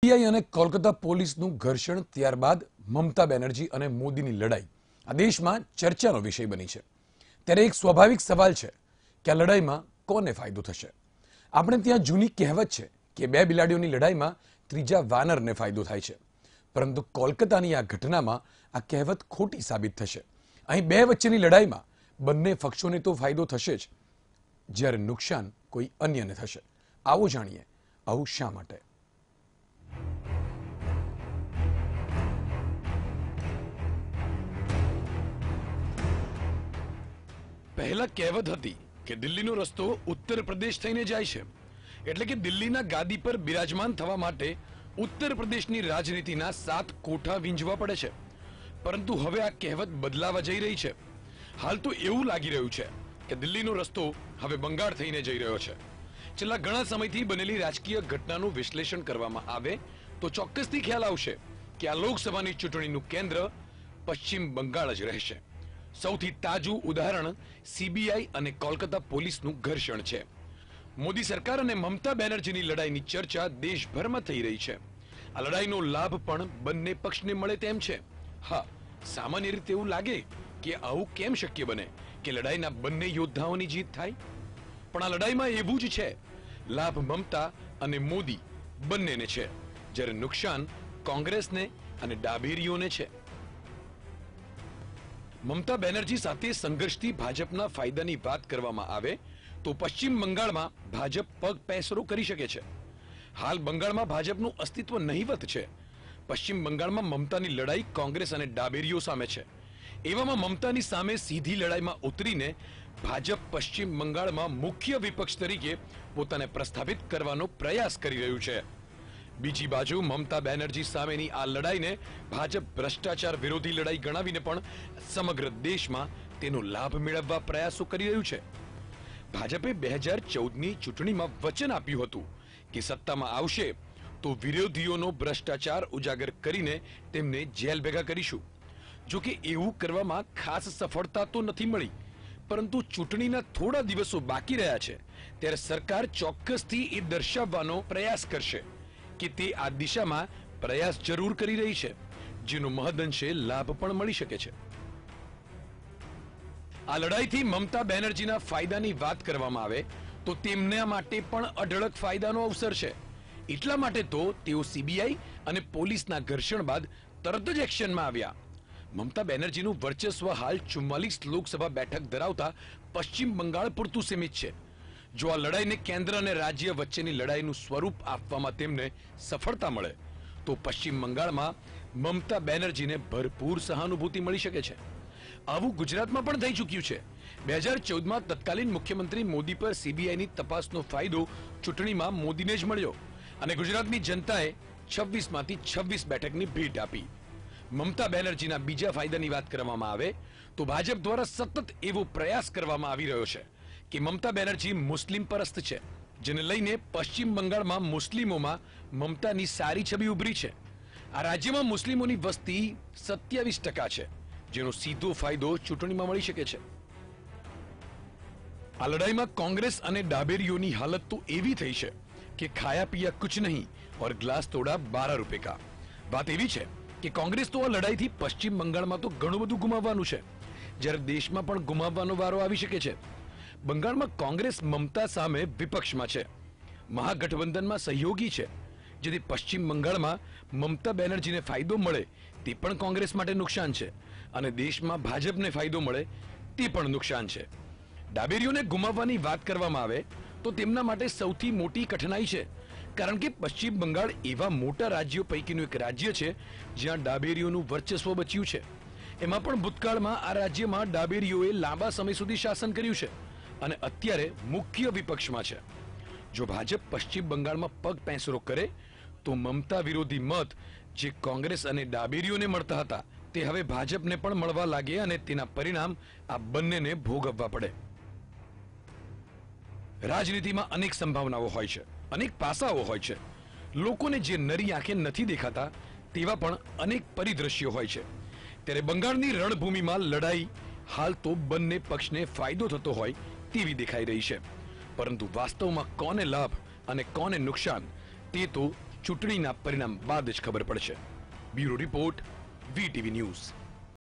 CBI અને કોલકાતા પોલીસનું ઘર્ષણ ત્યારબાદ મમતા બેનર્જી અને મોદીની લડાઈ આ દેશમાં ચર્ચાનો વિષય બની છે। ત્યારે એક સ્વાભાવિક સવાલ છે કે આ લડાઈમાં કોને ફાયદો થશે। આપણે ત્યાં જૂની કહેવત છે કે બે બિલાડીઓની લડાઈમાં ત્રીજા વાનરને ફાયદો થાય છે, પરંતુ કોલકાતાની આ ઘટનામાં આ કહેવત ખોટી સાબિત થશે। અહીં બે વચ્ચેની લડાઈમાં બંને પક્ષોને તો ફાયદો થશે જ, જ્યારે નુકસાન કોઈ અન્યને થશે। આવો જાણીએ આવું શા માટે। પહેલા કહેવત હતી કે દિલ્હીનો રસ્તો ઉત્તર પ્રદેશ થઈને જાય છે, એટલે કે દિલ્હીના ગાદી પર બિરાજમાન થવા માટે ઉત્તર પ્રદેશની રાજનીતિના 7 કોઠા વીંજવા પડે છે। પરંતુ હવે આ કહેવત બદલાવા જઈ રહી છે। હાલ તો એવું લાગી રહ્યું છે કે દિલ્હીનો રસ્તો હવે બંગાળ થઈને જઈ રહ્યો છે। છેલ્લા ઘણા સમયથી બનેલી રાજકીય ઘટનાનું વિશ્લેષણ કરવામાં આવે તો ચોક્કસથી ખ્યાલ આવશે કે આ લોકસભાની ચૂંટણીનું કેન્દ્ર પશ્ચિમ બંગાળ જ રહેશે। સૌથી તાજું ઉદાહરણ સીબીઆઈ અને કોલકાતા પોલીસનું ઘર્ષણ છે। મોદી સરકાર અને મમતા બેનર્જીની લડાઈની ચર્ચા દેશભરમાં થઈ રહી છે। આ લડાઈનો લાભ પણ બંને પક્ષને મળે તેમ છે। હા, સામાન્ય રીતે એવું લાગે કે આવું કેમ શક્ય બને કે લડાઈના બંને યોદ્ધાઓની જીત થાય, પણ આ લડાઈમાં એવું જ છે। લાભ મમતા અને મોદી બંનેને છે, જ્યારે નુકસાન કોંગ્રેસને અને ડાબેરીઓને છે। મમતા બેનર્જી સાથે સંઘર્ષથી ભાજપના ફાયદાની વાત કરવામાં આવે તો પશ્ચિમ બંગાળમાં ભાજપ પગ પેસરો કરી શકે છે। હાલ બંગાળમાં ભાજપનું અસ્તિત્વ નહિવત છે। પશ્ચિમ બંગાળમાં મમતાની લડાઈ કોંગ્રેસ અને ડાબેરીઓ સામે છે। એવામાં મમતાની સામે સીધી લડાઈમાં ઉતરીને ભાજપ પશ્ચિમ બંગાળમાં મુખ્ય વિપક્ષ તરીકે પોતાને પ્રસ્થાપિત કરવાનો પ્રયાસ કરી રહ્યું છે। બીજી બાજુ મમતા બેનર્જી સામેની આ લડાઈને ભાજપ ભ્રષ્ટાચાર વિરોધી લડાઈ ગણાવીને પણ સમગ્ર દેશમાં તેનો લાભ મેળવવા પ્રયાસો કરી રહ્યું છે। ભાજપે 2014ની ચૂંટણીમાં વચન આપ્યું હતું કે સત્તામાં આવશે તો વિરોધીઓનો ભ્રષ્ટાચાર ઉજાગર કરીને તેમને જેલ ભેગા કરીશું। જો કે એવું કરવામાં ખાસ સફળતા તો નથી મળી, પરંતુ ચૂંટણીના થોડા દિવસો બાકી રહ્યા છે ત્યારે સરકાર ચોક્કસથી એ દર્શાવવાનો પ્રયાસ કરશે કે તે આ દિશામાં પ્રયાસ જરૂર કરી રહી છે, જેનો મહદઅંશે લાભ પણ મળી શકે છે। આ લડાઈથી મમતા બેનર્જીના ફાયદાની વાત કરવામાં આવે તો તેમના માટે પણ અઢળક ફાયદાનો અવસર છે। એટલા માટે તો તેઓ સીબીઆઈ અને પોલીસના ઘર્ષણ બાદ તરત જ એક્શનમાં આવ્યા। મમતા બેનર્જીનું વર્ચસ્વ હાલ 44 લોકસભા બેઠક ધરાવતા પશ્ચિમ બંગાળ પૂરતું સીમિત છે। જો આ લડાઈને કેન્દ્ર અને રાજ્ય વચ્ચેની લડાઈનું સ્વરૂપ આપવામાં તેમને સફળતા મળે તો પશ્ચિમ બંગાળમાં મમતા બેનર્જીને ભરપૂર સહાનુભૂતિ મળી શકે છે। આવું ગુજરાતમાં પણ થઈ ચૂક્યું છે। 2014માં તત્કાલીન મુખ્યમંત્રી મોદી પર સીબીઆઈની તપાસનો ફાયદો ચૂંટણીમાં મોદીને જ મળ્યો અને ગુજરાતની જનતાએ 26માંથી 26 બેઠકની ભેટ આપી। મમતા બેનર્જીના બીજા ફાયદાની વાત કરવામાં આવે તો ભાજપ દ્વારા સતત એવો પ્રયાસ કરવામાં આવી રહ્યો છે કે મમતા બેનર્જી મુસ્લિમ પરસ્ત છે, જેને લઈને પશ્ચિમ બંગાળમાં મુસ્લિમોમાં મમતાની સારી છબી ઉભરી છે। આ રાજ્યમાં મુસ્લિમોની વસ્તી 27% છે, જેનો સીધો ફાયદો ચૂંટણીમાં મળી શકે છે। આ લડાઈમાં કોંગ્રેસ અને ડાબેરીઓની હાલત તો એવી થઈ છે કે ખાયા પિયા કુછ નહીં ઓર ગ્લાસ તોડા 12 રૂપિયા કા। વાત એવી છે કે કોંગ્રેસ તો આ લડાઈથી પશ્ચિમ બંગાળમાં તો ઘણું બધું ગુમાવવાનું છે, જ્યારે દેશમાં પણ ગુમાવવાનો વારો આવી શકે છે। બંગાળમાં કોંગ્રેસ મમતા સામે વિપક્ષમાં છે, મહાગઠબંધનમાં સહયોગી છે, જેથી પશ્ચિમ બંગાળમાં મમતા બેનર્જીને ફાયદો મળે તે પણ કોંગ્રેસ માટે નુકસાન છે અને દેશમાં ભાજપને ફાયદો મળે તે પણ નુકસાન છે। ડાબેરીઓને ગુમાવવાની વાત કરવામાં આવે તો તેમના માટે સૌથી મોટી કઠણાઈ છે, કારણ કે પશ્ચિમ બંગાળ એવા મોટા રાજ્યો પૈકીનું એક રાજ્ય છે જ્યાં ડાબેરીઓનું વર્ચસ્વ બચ્યું છે। એમાં પણ ભૂતકાળમાં આ રાજ્યમાં ડાબેરીઓએ લાંબા સમય સુધી શાસન કર્યું છે અને અત્યારે મુખ્ય વિપક્ષમાં છે। જો ભાજપ પશ્ચિમ બંગાળમાં પગ પેસરો કરે તો મમતા વિરોધી મત જે કોંગ્રેસ અને ડાબેરીઓને મળતા હતા તે હવે ભાજપને પણ મળવા લાગે અને તેના પરિણામ આ બંનેને ભોગવવા પડે। રાજનીતિમાં અનેક સંભાવનાઓ હોય છે, અનેક પાસાઓ હોય છે, લોકોને જે નરી આંખે નથી દેખાતા તેવા પણ અનેક પરિદ્રશ્યો હોય છે। ત્યારે બંગાળની રણભૂમિમાં લડાઈ હાલ તો બંને પક્ષને ફાયદો થતો હોય તેવી દેખાઈ રહી છે, પરંતુ વાસ્તવમાં કોને લાભ અને કોને નુકસાન તે તો ચૂંટણીના પરિણામ બાદ જ ખબર પડશે. Bureau report, VTV news.